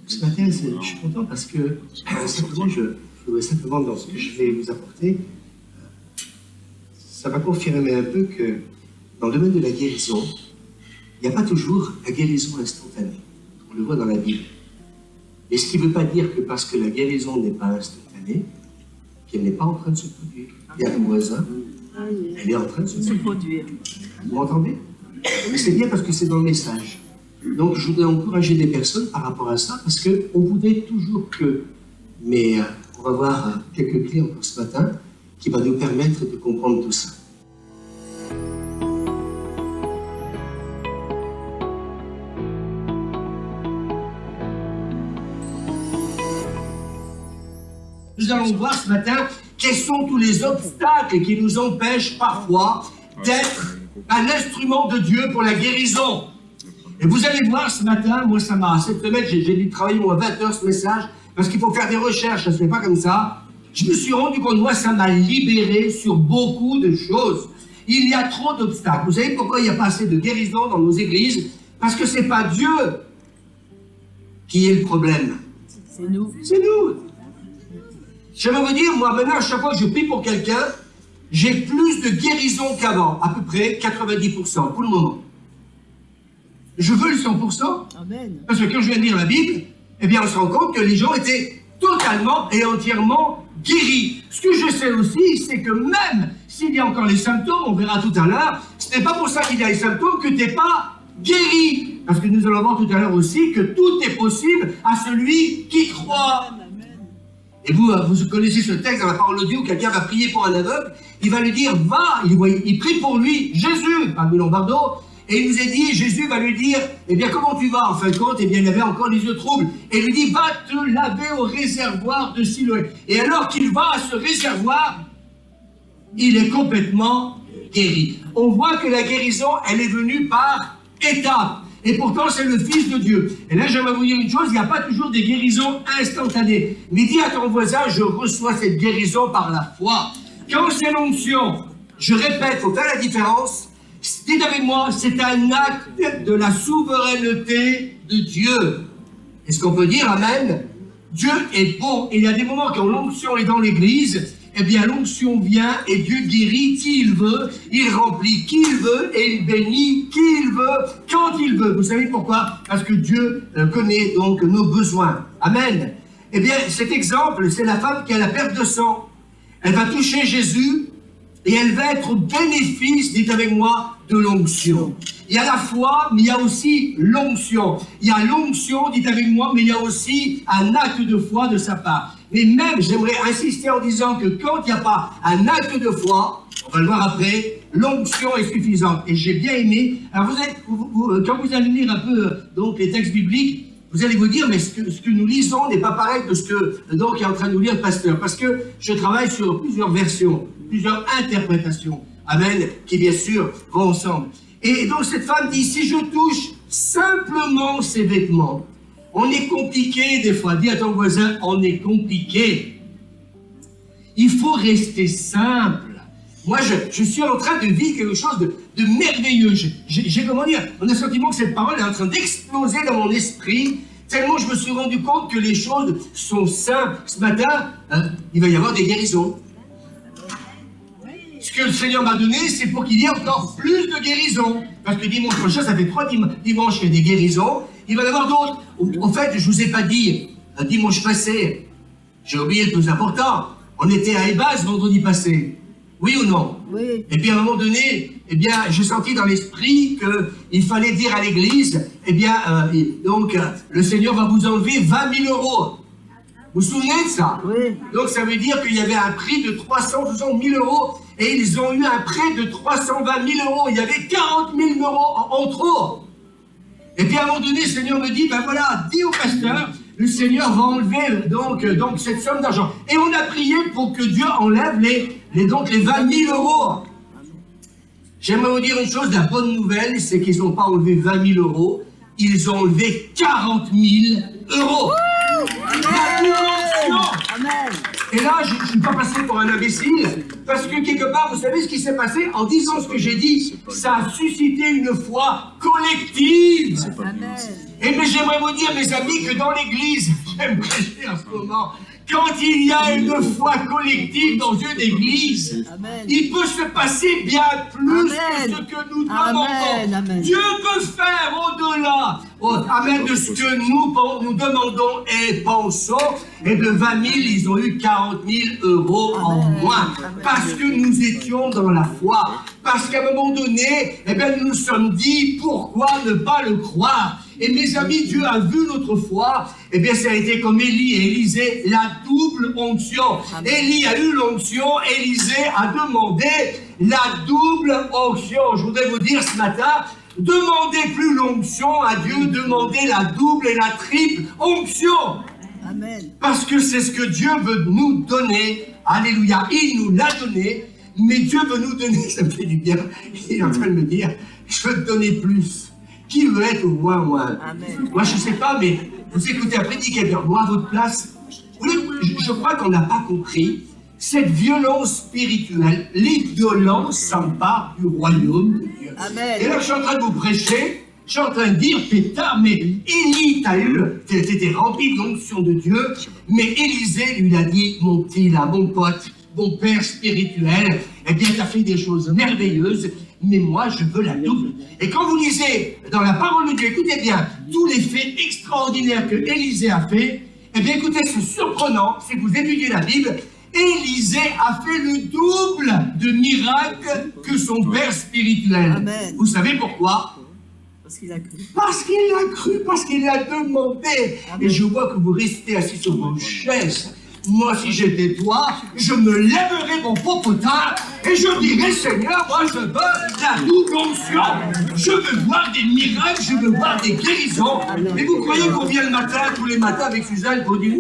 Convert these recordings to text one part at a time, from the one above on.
Ce matin, je suis content parce que simplement, je voudrais simplement, dans ce que je vais vous apporter, ça va confirmer un peu que dans le domaine de la guérison, il n'y a pas toujours la guérison instantanée. On le voit dans la Bible. Et ce qui ne veut pas dire que parce que la guérison n'est pas instantanée, qu'elle n'est pas en train de se produire. Il y a un voisin, elle est en train de se produire. Vous m'entendez? C'est bien parce que c'est dans le message. Donc, je voudrais encourager des personnes par rapport à ça, parce qu'on voudrait toujours que... Mais on va voir quelques clés encore ce matin qui va nous permettre de comprendre tout ça. Nous allons voir ce matin quels sont tous les obstacles qui nous empêchent parfois d'être un instrument de Dieu pour la guérison. Et vous allez voir ce matin, moi ça m'a... Cette semaine, j'ai dû travailler moi 20 heures ce message, parce qu'il faut faire des recherches, ça ne se fait pas comme ça. Je me suis rendu compte, moi ça m'a libéré sur beaucoup de choses. Il y a trop d'obstacles. Vous savez pourquoi il n'y a pas assez de guérison dans nos églises? Parce que ce n'est pas Dieu qui est le problème. C'est nous. C'est nous. Je vais vous dire, moi maintenant, à chaque fois que je prie pour quelqu'un, j'ai plus de guérison qu'avant, à peu près 90% pour le moment. Je veux le 100%, Amen. Parce que quand je viens de lire la Bible, eh bien on se rend compte que les gens étaient totalement et entièrement guéris. Ce que je sais aussi, c'est que même s'il y a encore les symptômes, on verra tout à l'heure, ce n'est pas pour ça qu'il y a les symptômes que tu n'es pas guéri. Parce que nous allons voir tout à l'heure aussi que tout est possible à celui qui croit. Et vous connaissez ce texte dans la parole de Dieu où quelqu'un va prier pour un aveugle, il va lui dire, va, il prie pour lui, Jésus, parmi Lombardo, et il nous est dit, Jésus va lui dire, eh bien comment tu vas en fin de compte? Eh bien il avait encore les yeux troubles, et il lui dit, va te laver au réservoir de Siloé. Et alors qu'il va à ce réservoir, il est complètement guéri. On voit que la guérison, elle est venue par étapes. Et pourtant, c'est le Fils de Dieu. Et là, j'aimerais vous dire une chose, il n'y a pas toujours des guérisons instantanées. Mais dis à ton voisin, je reçois cette guérison par la foi. Quand c'est l'onction, je répète, il faut faire la différence. Dites avec moi, c'est un acte de la souveraineté de Dieu. Est-ce qu'on peut dire Amen? Dieu est bon. Et il y a des moments quand l'onction est dans l'église, eh bien l'onction vient et Dieu guérit qui il veut, il remplit qui il veut et il bénit qui il veut, quand il veut. Vous savez pourquoi? Parce que Dieu connaît donc nos besoins. Amen. Eh bien cet exemple, c'est la femme qui a la perte de sang. Elle va toucher Jésus et elle va être au bénéfice, dites avec moi, de l'onction. Il y a la foi, mais il y a aussi l'onction. Il y a l'onction, dites avec moi, mais il y a aussi un acte de foi de sa part. Mais même, j'aimerais insister en disant que quand il n'y a pas un acte de foi, on va le voir après, l'onction est suffisante. Et j'ai bien aimé. Alors quand vous allez lire un peu donc les textes bibliques, vous allez vous dire, mais ce que nous lisons n'est pas pareil que ce que donc est en train de nous lire le pasteur. Parce que je travaille sur plusieurs versions, plusieurs interprétations. Amen, qui bien sûr vont ensemble. Et donc cette femme dit, si je touche simplement ses vêtements, on est compliqué des fois. Dis à ton voisin, on est compliqué. Il faut rester simple. Moi, je suis en train de vivre quelque chose de merveilleux. J'ai comment dire, on a le sentiment que cette parole est en train d'exploser dans mon esprit, tellement je me suis rendu compte que les choses sont simples. Ce matin, il va y avoir des guérisons. Ce que le Seigneur m'a donné, c'est pour qu'il y ait encore plus de guérisons. Parce que dimanche prochain, ça fait 3 dimanches qu'il y a des guérisons. Il va y en avoir d'autres. En fait, je ne vous ai pas dit, dimanche passé, j'ai oublié le plus important, on était à Ebaz vendredi passé. Oui ou non? Oui. Et puis à un moment donné, eh bien, j'ai senti dans l'esprit qu'il fallait dire à l'église, eh bien, le Seigneur va vous enlever 20 000 euros. Vous vous souvenez de ça? Oui. Donc ça veut dire qu'il y avait un prix de 360 000 euros et ils ont eu un prêt de 320 000 euros. Il y avait 40 000 euros en trop. Et puis à un moment donné, le Seigneur me dit, ben voilà, dis au pasteur, le Seigneur va enlever donc cette somme d'argent. Et on a prié pour que Dieu enlève les 20 000 euros. J'aimerais vous dire une chose, la bonne nouvelle, c'est qu'ils n'ont pas enlevé 20 000 euros, ils ont enlevé 40 000 euros. La dimension. Amen. Et là, je ne suis pas passé pour un imbécile, parce que quelque part, vous savez ce qui s'est passé en disant ce que j'ai dit, ça a suscité une foi collective. Amen. Et mais j'aimerais vous dire, mes amis, que dans l'église, j'aime prêcher en ce moment, quand il y a une foi collective dans une église, Amen. il peut se passer bien plus Amen. que ce que nous Amen. demandons. Amen. Dieu peut faire au-delà, amen, de ce que nous demandons et pensons. Et de 20 000, ils ont eu 40 000 euros en Amen. moins. Amen. Parce que nous étions dans la foi. Parce qu'à un moment donné, eh bien, nous nous sommes dit, pourquoi ne pas le croire? Et mes amis, Dieu a vu notre foi. Eh bien, ça a été comme Élie et Élisée, la double onction. Amen. Élie a eu l'onction, Élisée a demandé la double onction. Je voudrais vous dire ce matin, demandez plus l'onction à Dieu, demandez la double et la triple onction. Amen. Parce que c'est ce que Dieu veut nous donner. Alléluia. Il nous l'a donné, mais Dieu veut nous donner, ça me fait du bien. Il est en train de me dire, je veux te donner plus. Qui veut être au moins? Amen. Moi, je ne sais pas, mais vous écoutez un prédicateur, moi, à votre place, je crois qu'on n'a pas compris cette violence spirituelle. Les violences s'emparent du royaume de Dieu. Amen. Et là, je suis en train de vous prêcher, je suis en train de dire, pétard, mais Élie, t'étais rempli de l'onction de Dieu, mais Élisée lui a dit, mon petit là, mon pote, mon père spirituel, eh bien, t'as fait des choses merveilleuses, mais moi, je veux la double. Et quand vous lisez dans la parole de Dieu, écoutez bien, tous les faits extraordinaires que Élisée a fait, eh bien, écoutez, c'est surprenant, si vous étudiez la Bible, Élisée a fait le double de miracles que son père spirituel. Amen. Vous savez pourquoi? Parce qu'il a cru. Parce qu'il l'a cru, parce qu'il l'a demandé. Amen. Et je vois que vous restez assis sur vos chaises. Moi, si j'étais toi, je me lèverais mon popotin et je dirais, Seigneur, moi, je veux la double onction. Je veux voir des miracles, je veux voir des guérisons. Et vous croyez qu'on vient le matin, tous les matins avec Suzanne pour dire,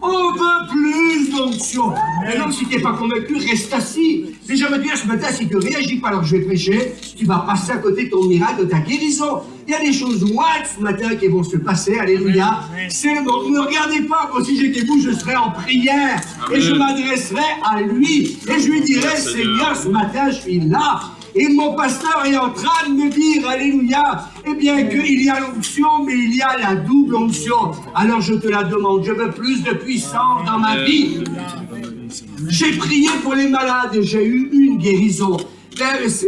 on veut plus d'onction. Et donc, si tu n'es pas convaincu, reste assis. Mais je veux dire, ce matin, si tu ne réagis pas alors que je vais prêcher, tu vas passer à côté de ton miracle, de ta guérison. Il y a des choses loin ce matin qui vont se passer, alléluia. C'est le moment. Ne me regardez pas, moi, si j'étais vous, je serais en prière. Et je m'adresserais à lui. Et je lui dirais, Seigneur, ce matin, je suis là. Et mon pasteur est en train de me dire, alléluia, eh bien qu'il y a l'onction, mais il y a la double onction. Alors je te la demande, je veux plus de puissance dans ma vie. J'ai prié pour les malades et j'ai eu une guérison.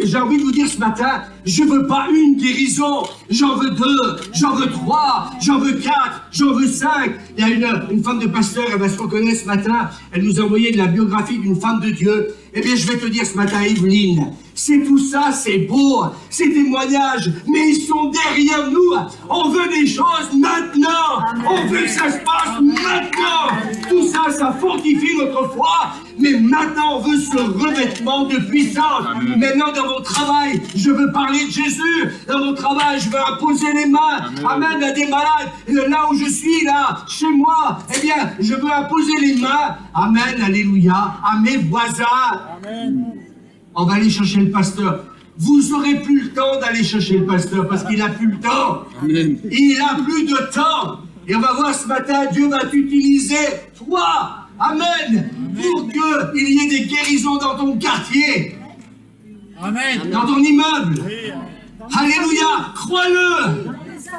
J'ai envie de vous dire ce matin, je veux pas une guérison, j'en veux 2, j'en veux 3, j'en veux 4, j'en veux 5. Il y a une femme de pasteur, elle va se reconnaître ce matin, elle nous a envoyé de la biographie d'une femme de Dieu. Eh bien, je vais te dire ce matin, Evelyne, c'est tout ça, c'est beau, ces témoignages, mais ils sont derrière nous. On veut des choses maintenant. Amen. On veut que ça se passe maintenant. Tout ça, ça fortifie notre foi, mais maintenant, on veut ce revêtement de puissance. Maintenant, dans mon travail, je veux parler de Jésus. Dans mon travail, je veux imposer les mains. Amen, à des malades. Et là où je suis, là, chez moi, eh bien, je veux imposer les mains. Amen, alléluia, à mes voisins. Amen. On va aller chercher le pasteur. Vous n'aurez plus le temps d'aller chercher le pasteur parce qu'il n'a plus le temps. Amen. Il n'a plus de temps. Et on va voir ce matin, Dieu va t'utiliser, toi, amen, pour qu'il y ait des guérisons dans ton quartier, Amen. dans ton immeuble. Alléluia, crois-le.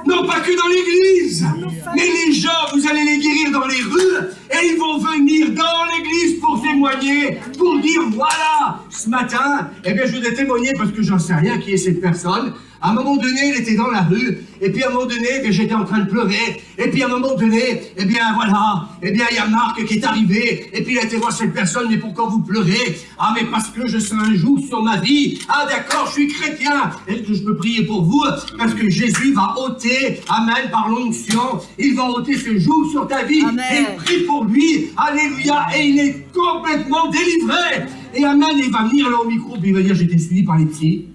Non pas que dans l'église, mais les gens, vous allez les guérir dans les rues et ils vont venir dans l'église pour témoigner, pour dire voilà, ce matin, eh bien je voudrais témoigner parce que j'en sais rien qui est cette personne. À un moment donné, elle était dans la rue, et puis à un moment donné, eh bien, j'étais en train de pleurer, et puis à un moment donné, eh bien voilà, eh bien il y a Marc qui est arrivé, et puis il a été voir cette personne, mais pourquoi vous pleurez? Ah mais parce que je sens un joug sur ma vie. Ah d'accord, je suis chrétien. Est-ce que je peux prier pour vous? Parce que Jésus va ôter, amen, par l'onction, il va ôter ce joug sur ta vie. Amen. Et prie pour lui, alléluia, et il est complètement délivré. Et amen, il va venir là au micro, puis il va dire j'étais suivi par les psys.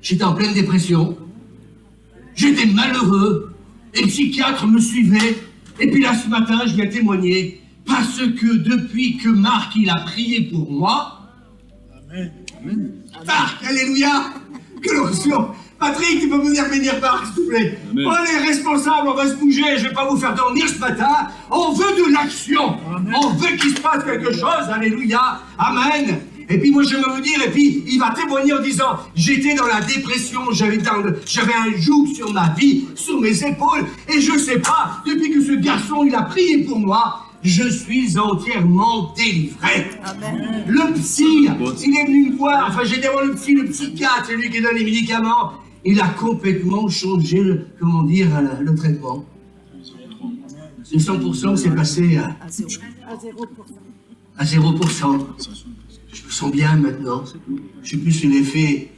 J'étais en pleine dépression, j'étais malheureux, et le psychiatre me suivait, et puis là ce matin je viens témoigner, parce que depuis que Marc il a prié pour moi, Amen. Amen. Marc, alléluia, que l'onction, Patrick, tu peux venir bénir Marc, s'il te plaît. Amen. On est responsables, on va se bouger, je vais pas vous faire dormir ce matin. On veut de l'action. On veut qu'il se passe quelque chose, alléluia, amen. Et puis moi je vais vous dire, et puis il va témoigner en disant, j'étais dans la dépression, j'avais un joug sur ma vie, sur mes épaules, et je sais pas, depuis que ce garçon il a prié pour moi, je suis entièrement délivré. Amen. Le psy, il est venu me voir, enfin j'étais voir le psychiatre, c'est lui qui donne les médicaments. Il a complètement changé, le traitement. De 100%, c'est passé à 0%. Je me sens bien maintenant. Je suis plus sous l'effet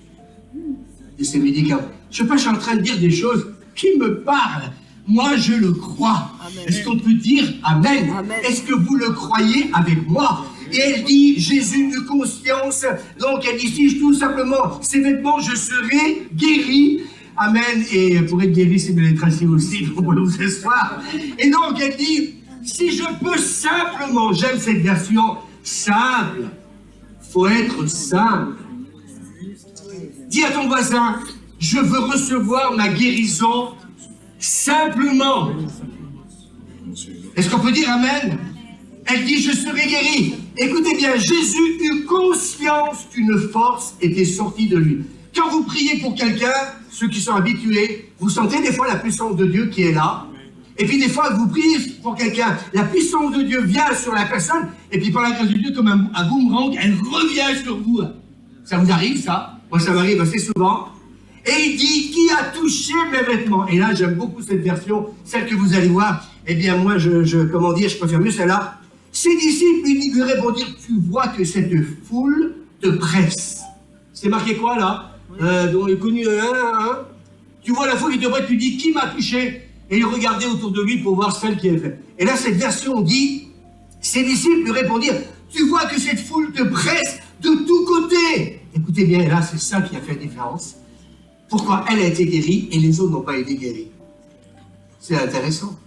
de ces médicaments. Je sais pas, je suis en train de dire des choses qui me parlent. Moi, je le crois. Est-ce qu'on peut dire Amen? Amen. Est-ce que vous le croyez avec moi? Et elle dit, Jésus de conscience. Donc, elle dit, si je touche simplement ces vêtements, je serai guéri. Amen. Et pour être guéri, c'est de l'être assis aussi, pour nous ce soir. Et donc, elle dit, si je peux simplement, j'aime cette version, simple. Faut être simple. Dis à ton voisin, je veux recevoir ma guérison simplement. Est-ce qu'on peut dire Amen? Elle dit, je serai guéri. Écoutez bien, Jésus eut conscience qu'une force était sortie de lui. Quand vous priez pour quelqu'un, ceux qui sont habitués, vous sentez des fois la puissance de Dieu qui est là. Et puis des fois, vous priez pour quelqu'un, la puissance de Dieu vient sur la personne, et puis par la grâce de Dieu, comme un boomerang, elle revient sur vous. Ça vous arrive, ça? Moi, ça m'arrive assez souvent. Et il dit, qui a touché mes vêtements? Et là, j'aime beaucoup cette version, celle que vous allez voir. Eh bien, moi, je préfère mieux celle-là. Ses disciples lui répondirent, tu vois que cette foule te presse. C'est marqué quoi, là? Dont est connu Tu vois la foule qui te presse, tu dis, qui m'a touché? Et il regardait autour de lui pour voir celle qui avait fait. Et là, cette version dit, ses disciples lui répondirent, tu vois que cette foule te presse de tous côtés. Écoutez bien, là, c'est ça qui a fait la différence. Pourquoi elle a été guérie et les autres n'ont pas été guéris? C'est intéressant.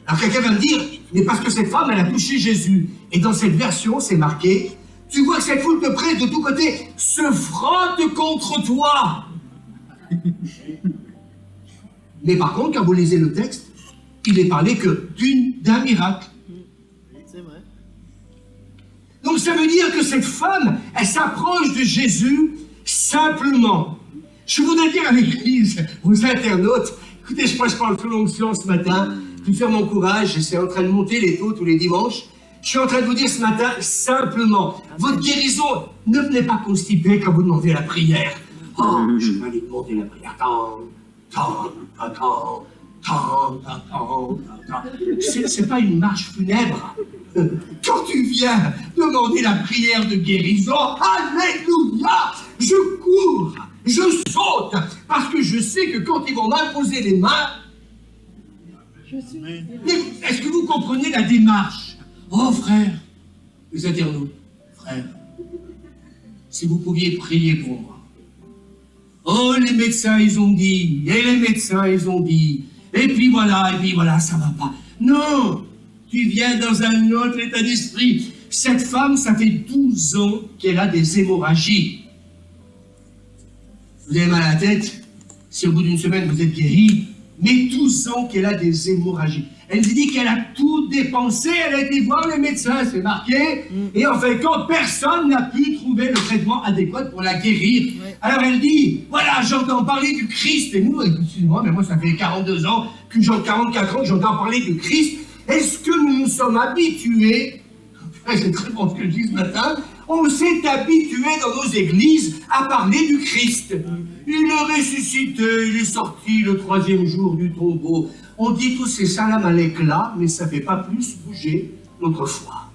Alors quelqu'un va me dire, mais parce que cette femme, elle a touché Jésus. Et dans cette version, c'est marqué, tu vois que cette foule te presse de tous côtés, se frotte contre toi. Mais par contre, quand vous lisez le texte, il n'est parlé que d'un miracle. C'est vrai. Donc ça veut dire que cette femme, elle s'approche de Jésus simplement. Je voudrais dire à l'église, aux internautes, écoutez, je parle sous l'onction ce matin, je vais faire mon courage, c'est en train de monter les taux tous les dimanches. Je suis en train de vous dire ce matin, simplement, votre guérison ne venez pas constipée quand vous demandez la prière. Oh, je vais aller demander la prière. C'est pas une marche funèbre. Quand tu viens demander la prière de guérison, alléluia, je cours, je saute, parce que je sais que quand ils vont m'imposer les mains, est-ce que vous comprenez la démarche? Oh frère, les internautes, frère, si vous pouviez prier pour moi. Oh, les médecins, ils ont dit, et les médecins, ils ont dit, et puis voilà, ça va pas. Non, tu viens dans un autre état d'esprit. Cette femme, ça fait 12 ans qu'elle a des hémorragies. Vous avez mal à la tête, si au bout d'une semaine vous êtes guéri, mais 12 ans qu'elle a des hémorragies. Elle dit qu'elle a tout dépensé, elle a été voir les médecins, c'est marqué, et en fait, quand personne n'a pu trouver le traitement adéquat pour la guérir. Oui. Alors elle dit, voilà, j'entends parler du Christ, et nous, excusez-moi, mais moi ça fait 42 ans, 44 ans que j'entends parler du Christ. Est-ce que nous nous sommes habitués, c'est très bon ce que je dis ce matin, on s'est habitué dans nos églises à parler du Christ. Il est ressuscité, il est sorti le 3e jour du tombeau. On dit tous ces salam à l'éclat, mais ça ne fait pas plus bouger notre foi.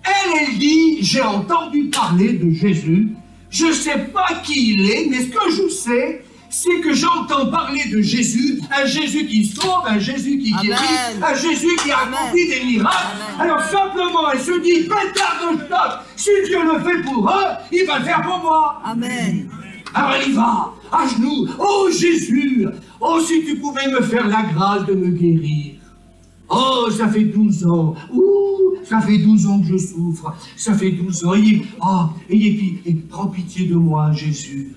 Elle dit, j'ai entendu parler de Jésus, je ne sais pas qui il est, mais ce que je sais, c'est que j'entends parler de Jésus, un Jésus qui sauve, un Jésus qui guérit, un Jésus qui a accompli des miracles. Amen. Alors simplement, elle se dit, pétard de stock, si Dieu le fait pour eux, il va le faire pour moi. Amen. Alors elle y va, à genoux, oh Jésus, oh si tu pouvais me faire la grâce de me guérir. Oh, ça fait 12 ans, ouh, ça fait 12 ans que je souffre, ça fait 12 ans, et puis, prends pitié de moi, Jésus.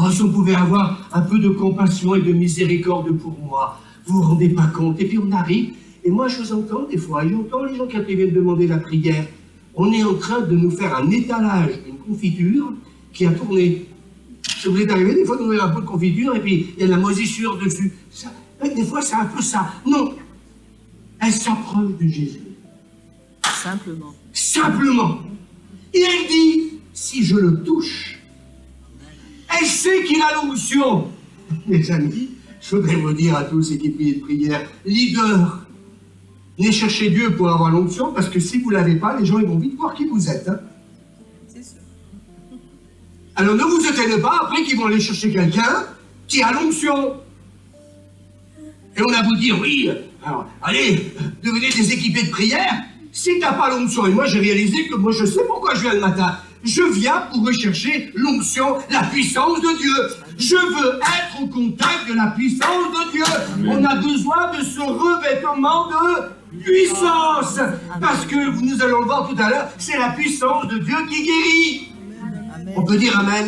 Oh, si on pouvait avoir un peu de compassion et de miséricorde pour moi, vous vous rendez pas compte. Et puis on arrive, et moi je vous entends des fois, et j'entends les gens qui viennent demander la prière. On est en train de nous faire un étalage d'une confiture qui a tourné. Ça vous est arrivé des fois d'ouvrir un pot de confiture et puis il y a de la moisissure dessus. Ça, des fois c'est un peu ça. Non, elle s'approche de Jésus. Simplement. Simplement. Et elle dit, si je le touche, elle sait qu'il a l'onction. Mes amis, je voudrais vous dire à tous équipiers de prière, leader, venez chercher Dieu pour avoir l'onction, parce que si vous ne l'avez pas, les gens ils vont vite voir qui vous êtes. Hein. C'est sûr. Alors ne vous étonnez pas après qu'ils vont aller chercher quelqu'un qui a l'onction. Et on a beau dire, oui, alors, allez, devenez des équipés de prière. Si tu n'as pas l'onction, et moi j'ai réalisé que moi je sais pourquoi je viens le matin. Je viens pour rechercher l'onction, la puissance de Dieu. Je veux être au contact de la puissance de Dieu. Amen. On a besoin de ce revêtement de puissance. Parce que, nous allons le voir tout à l'heure, c'est la puissance de Dieu qui guérit. Amen. On peut dire Amen.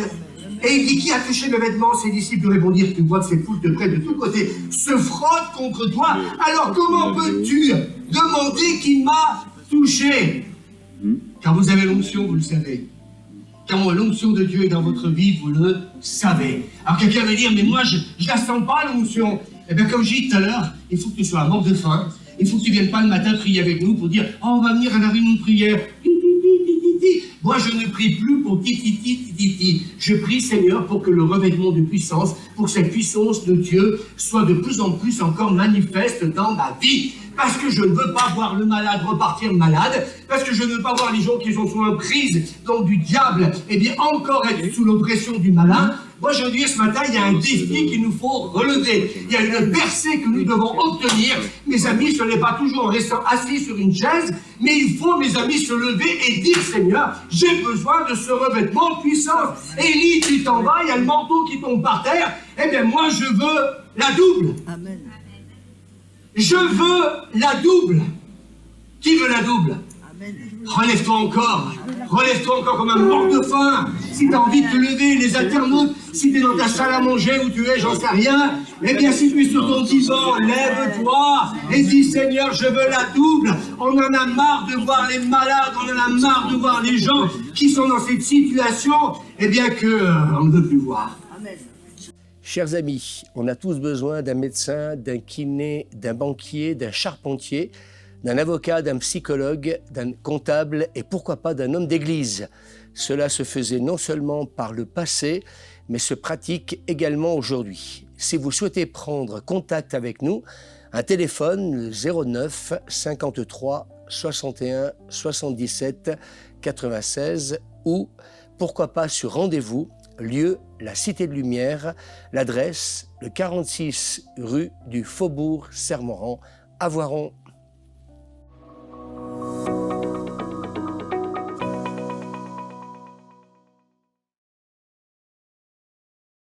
Et il dit, qui a touché le vêtement? Ses disciples lui répondirent, tu vois que cette foule de près de tous côtés se frotte contre toi. Alors comment peux-tu demander qui m'a touché? Car vous avez l'onction, vous le savez. Quand l'onction de Dieu est dans votre vie, vous le savez. Alors quelqu'un va dire, mais moi je ne la sens pas l'onction. Eh bien comme j'ai dit tout à l'heure, il faut que tu sois mort de faim. Il faut que tu ne viennes pas le matin prier avec nous pour dire, oh on va venir à la réunion de prière. Moi je ne prie plus pour titi. Je prie Seigneur pour que le revêtement de puissance, pour que cette puissance de Dieu soit de plus en plus encore manifeste dans ma vie. Parce que je ne veux pas voir le malade repartir malade, parce que je ne veux pas voir les gens qui sont sous emprise, donc du diable, eh bien encore être sous l'oppression du malin. Moi je veux dire ce matin, il y a un défi qu'il nous faut relever. Il y a une percée que nous devons obtenir. Mes amis, ce n'est pas toujours en restant assis sur une chaise, mais il faut, mes amis, se lever et dire, Seigneur, j'ai besoin de ce revêtement de puissance. Élie, tu t'en vas, il y a le manteau qui tombe par terre, eh bien moi je veux la double. Amen. Je veux la double. Qui veut la double? Amen. Relève-toi encore comme un mort de faim. Si tu as envie de te lever, les internautes, si tu es dans ta salle à manger où tu es, j'en sais rien, eh bien si tu es sur ton divan, lève-toi et dis Seigneur, je veux la double. On en a marre de voir les malades, on en a marre de voir les gens qui sont dans cette situation, eh bien on ne veut plus voir. Amen. Chers amis, on a tous besoin d'un médecin, d'un kiné, d'un banquier, d'un charpentier, d'un avocat, d'un psychologue, d'un comptable et pourquoi pas d'un homme d'église. Cela se faisait non seulement par le passé, mais se pratique également aujourd'hui. Si vous souhaitez prendre contact avec nous, un téléphone, le 09 53 61 77 96 ou pourquoi pas sur rendez-vous, lieu la Cité de Lumière, l'adresse le 46 rue du Faubourg Sermoran à Voiron